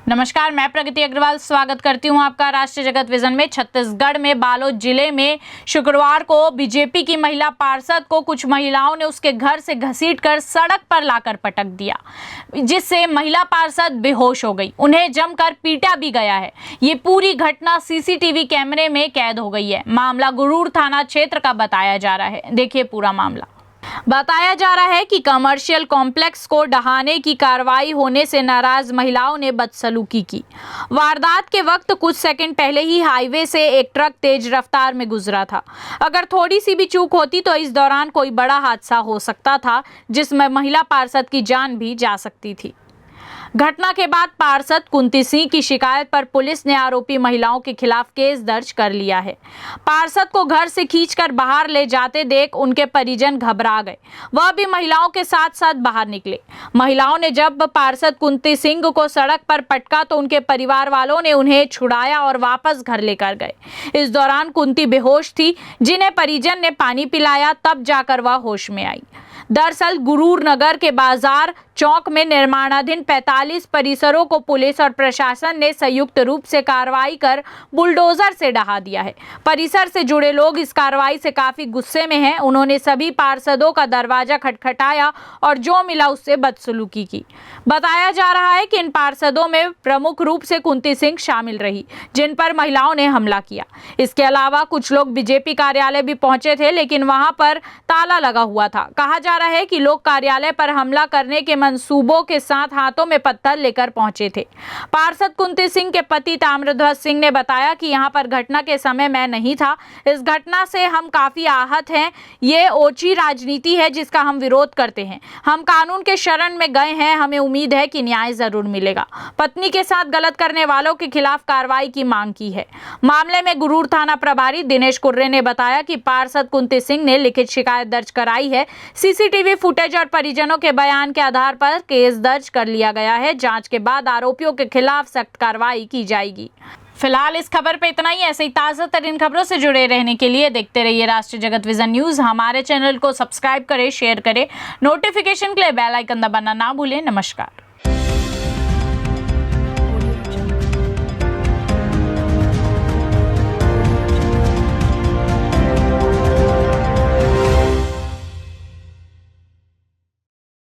नमस्कार, मैं प्रगति अग्रवाल स्वागत करती हूं आपका राष्ट्रीय जगत विजन में। छत्तीसगढ़ में बालोद जिले में शुक्रवार को बीजेपी की महिला पार्षद को कुछ महिलाओं ने उसके घर से घसीटकर सड़क पर लाकर पटक दिया, जिससे महिला पार्षद बेहोश हो गई। उन्हें जमकर पीटा भी गया है। ये पूरी घटना सीसीटीवी कैमरे में कैद हो गई है। मामला गुरूर थाना क्षेत्र का बताया जा रहा है। देखिए पूरा मामला। बताया जा रहा है कि कमर्शियल कॉम्प्लेक्स को ढहाने की कार्रवाई होने से नाराज महिलाओं ने बदसलूकी की। वारदात के वक्त कुछ सेकंड पहले ही हाईवे से एक ट्रक तेज रफ्तार में गुजरा था। अगर थोड़ी सी भी चूक होती तो इस दौरान कोई बड़ा हादसा हो सकता था, जिसमें महिला पार्षद की जान भी जा सकती थी। घटना के बाद पार्षद कुंती सिंह की शिकायत पर पुलिस ने आरोपी महिलाओं के खिलाफ केस दर्ज कर लिया है। पार्षद को घर से खींचकर बाहर ले जाते देख उनके परिजन घबरा गए। वह भी महिलाओं के साथ साथ बाहर निकले। महिलाओं ने जब पार्षद कुंती सिंह को सड़क पर पटका तो उनके परिवार वालों ने उन्हें छुड़ाया और वापस घर लेकर गए। इस दौरान कुंती बेहोश थी, जिन्हें परिजन ने पानी पिलाया, तब जाकर वह होश में आई। दरअसल गुरूर नगर के बाजार चौक में निर्माणाधीन 45 परिसरों को पुलिस और प्रशासन ने संयुक्त रूप से कार्रवाई कर बुलडोजर से ढहा दिया है। परिसर से जुड़े लोग इस कार्रवाई से काफी गुस्से में हैं। उन्होंने सभी पार्षदों का दरवाजा खटखटाया और जो मिला उससे बदसलूकी की। बताया जा रहा है कि इन पार्षदों में प्रमुख रूप से कुंती सिंह शामिल रही, जिन पर महिलाओं ने हमला किया। इसके अलावा कुछ लोग बीजेपी कार्यालय भी पहुंचे थे, लेकिन वहां पर ताला लगा हुआ था। कहा जा रहा है कि लोग कार्यालय पर हमला करने के मंसूबों के साथ हाथों में पत्थर लेकर पहुंचे थे। पार्षद कुंती सिंह के पति ताम्रध्वज सिंह ने बताया कि यहां पर घटना के समय मैं नहीं था। इस घटना से हम काफी आहत हैं। ये ओछी राजनीति है जिसका हम विरोध करते हैं। हम कानून के शरण में गए हैं। हमें उम्मीद है कि न्याय जरूर मिलेगा। पत्नी के साथ गलत करने वालों के खिलाफ कार्रवाई की मांग की है। मामले में गुरूर थाना प्रभारी दिनेश कुर्रे ने बताया कि पार्षद कुंती सिंह ने लिखित शिकायत दर्ज कराई है। सीसीटीवी फुटेज और परिजनों के बयान के आधार पर केस दर्ज कर लिया गया है। जांच के बाद आरोपियों के खिलाफ सख्त कार्रवाई की जाएगी। फिलहाल इस खबर पे इतना ही। ऐसे ही ताज़ा तरीन खबरों से जुड़े रहने के लिए देखते रहिए राष्ट्रीय जगत विजन न्यूज़। हमारे चैनल को सब्सक्राइब करें, शेयर करें। नोटिफिकेशन के लिए बेल आइकन दबाना ना भूलें। नमस्कार।